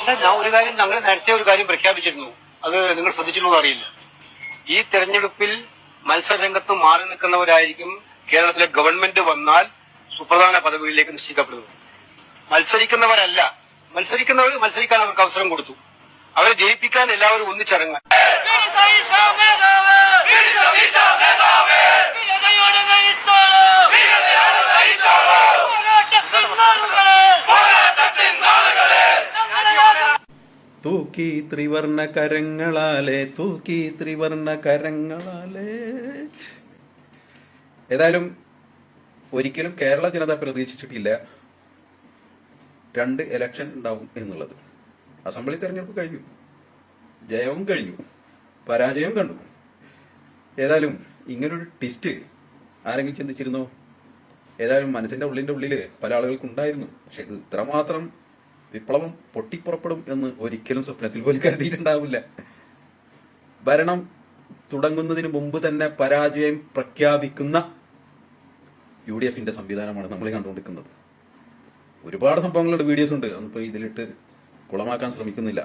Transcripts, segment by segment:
ഞാൻ ഒരു കാര്യം ഞങ്ങൾ നേരത്തെ ഒരു കാര്യം പ്രഖ്യാപിച്ചിരുന്നു. അത് നിങ്ങൾ ശ്രദ്ധിച്ചിട്ടുണ്ടോ അറിയില്ല. ഈ തെരഞ്ഞെടുപ്പിൽ മത്സരരംഗത്ത് മാറി നിൽക്കുന്നവരായിരിക്കും കേരളത്തിലെ ഗവൺമെന്റ് വന്നാൽ സുപ്രധാന പദവികളിലേക്ക് നിശ്ചയിക്കപ്പെടുന്നത്. മത്സരിക്കുന്നവരല്ല. മത്സരിക്കുന്നവർ മത്സരിക്കാൻ അവർക്ക് അവസരം കൊടുത്തു. അവരെ ജയിപ്പിക്കാൻ എല്ലാവരും ഒന്നിച്ചിറങ്ങാൻ. തൂക്കി ത്രിവർണ കരങ്ങളാലെ തൂക്കി ത്രിവർണ കരങ്ങളാലെ. ഏതായാലും ഒരിക്കലും കേരള ജനത പ്രതീക്ഷിച്ചിട്ടില്ല 2 ഇലക്ഷൻ ഉണ്ടാവും എന്നുള്ളത്. അസംബ്ലി തെരഞ്ഞെടുപ്പ് കഴിഞ്ഞു, ജയവും കഴിഞ്ഞു, പരാജയവും കണ്ടു. ഏതായാലും ഇങ്ങനൊരു ട്വിസ്റ്റ് ആരെങ്കിലും ചിന്തിച്ചിരുന്നോ? ഏതായാലും മനസ്സിന്റെ ഉള്ളില് പല ആളുകൾക്കുണ്ടായിരുന്നു. പക്ഷെ ഇത് ഇത്രമാത്രം വിപ്ലവം പൊട്ടിപ്പുറപ്പെടും എന്ന് ഒരിക്കലും സ്വപ്നത്തിൽ പോലും കരുതിയിട്ടുണ്ടാവില്ല. ഭരണം തുടങ്ങുന്നതിന് മുമ്പ് തന്നെ പരാജയം പ്രഖ്യാപിക്കുന്ന UDF-ന്റെ സംവിധാനമാണ് നമ്മൾ കണ്ടുകൊണ്ടിരിക്കുന്നത്. ഒരുപാട് സംഭവങ്ങളുടെ വീഡിയോസ് ഉണ്ട്, അന്നിപ്പോ ഇതിലിട്ട് കുളമാക്കാൻ ശ്രമിക്കുന്നില്ല.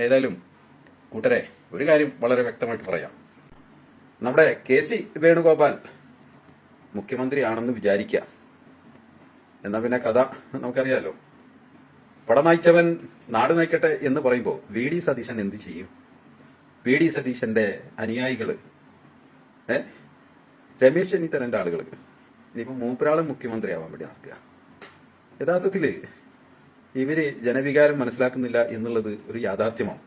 ഏതായാലും കൂട്ടരെ, ഒരു കാര്യം വളരെ വ്യക്തമായിട്ട് പറയാം. നമ്മുടെ KC വേണുഗോപാൽ മുഖ്യമന്ത്രിയാണെന്ന് വിചാരിക്കുക. എന്നാ പിന്നെ കഥ നമുക്കറിയാലോ. പട നയിച്ചവൻ നാട് നയിക്കട്ടെ എന്ന് പറയുമ്പോൾ VD സതീശൻ എന്ത് ചെയ്യും? VD സതീശന്റെ അനുയായികള്, രമേശ് ചെന്നിത്തലന്റെ ആളുകൾ ഇനിയിപ്പോ മൂപ്പരാളും മുഖ്യമന്ത്രിയാവാൻ വേണ്ടി നടക്കുക. യഥാർത്ഥത്തില് ഇവര് ജനവികാരം മനസ്സിലാക്കുന്നില്ല എന്നുള്ളത് ഒരു യാഥാർത്ഥ്യമാണ്.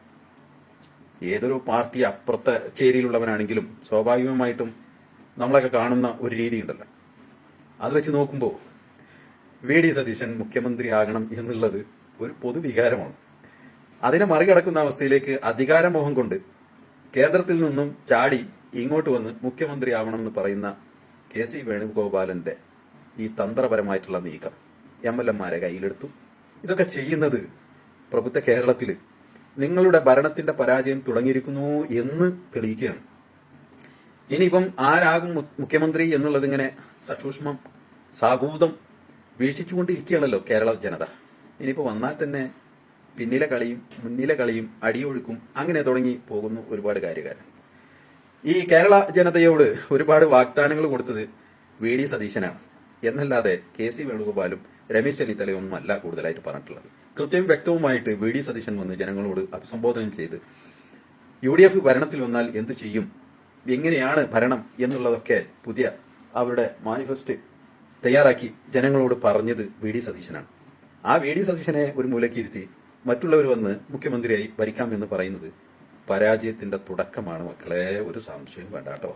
ഏതൊരു പാർട്ടി അപ്പുറത്തെ ചേരിയിലുള്ളവനാണെങ്കിലും സ്വാഭാവികമായിട്ടും നമ്മളൊക്കെ കാണുന്ന ഒരു രീതിയുണ്ടല്ലോ. അത് വെച്ച് നോക്കുമ്പോൾ VD സതീശൻ മുഖ്യമന്ത്രിയാകണം എന്നുള്ളത് ഒരു പൊതുവികാരമാണ്. അതിനെ മറികടക്കുന്ന അവസ്ഥയിലേക്ക് അധികാരമോഹം കൊണ്ട് കേന്ദ്രത്തിൽ നിന്നും ചാടി ഇങ്ങോട്ട് വന്ന് മുഖ്യമന്ത്രിയാവണമെന്ന് പറയുന്ന KC വേണുഗോപാലന്റെ ഈ തന്ത്രപരമായിട്ടുള്ള നീക്കം MLA-മാരെ കയ്യിലെടുത്തു. ഇതൊക്കെ ചെയ്യുന്നത് പ്രബുദ്ധ കേരളത്തിൽ നിങ്ങളുടെ ഭരണത്തിന്റെ പരാജയം തുടങ്ങിയിരിക്കുന്നു എന്ന് തെളിയിക്കുകയാണ്. ഇനിയിപ്പം ആരാകും മുഖ്യമന്ത്രി എന്നുള്ളത് ഇങ്ങനെ സസൂക്ഷ്മം സാഗൂതം വീക്ഷിച്ചുകൊണ്ടിരിക്കുകയാണല്ലോ കേരള ജനത. ഇനിയിപ്പോ വന്നാൽ തന്നെ പിന്നിലെ കളിയും മുന്നിലെ കളിയും അടിയൊഴുക്കും അങ്ങനെ തുടങ്ങി പോകുന്നു ഒരുപാട് കാര്യകാരൻ. ഈ കേരള ജനതയോട് ഒരുപാട് വാഗ്ദാനങ്ങൾ കൊടുത്തത് VD സതീശനാണ് എന്നല്ലാതെ KC വേണുഗോപാലും രമേശ് ചെന്നിത്തലയും ഒന്നും അല്ല കൂടുതലായിട്ട് പറഞ്ഞിട്ടുള്ളത്. കൃത്യവും വ്യക്തവുമായിട്ട് VD സതീശൻ വന്ന് ജനങ്ങളോട് അഭിസംബോധന ചെയ്ത് UDF ഭരണത്തിൽ വന്നാൽ എന്തു ചെയ്യും, എങ്ങനെയാണ് ഭരണം എന്നുള്ളതൊക്കെ പുതിയ അവരുടെ മാനിഫെസ്റ്റോ തയ്യാറാക്കി ജനങ്ങളോട് പറഞ്ഞത് VD സതീശനാണ്. ആ VD സതീശനെ ഒരു മൂലയ്ക്ക് ഇരുത്തി മറ്റുള്ളവർ വന്ന് മുഖ്യമന്ത്രിയായി ഭരിക്കാമെന്ന് പറയുന്നത് പരാജയത്തിന്റെ തുടക്കമാണ് മക്കളെ, ഒരു സംശയം വേണ്ട കേട്ടോ.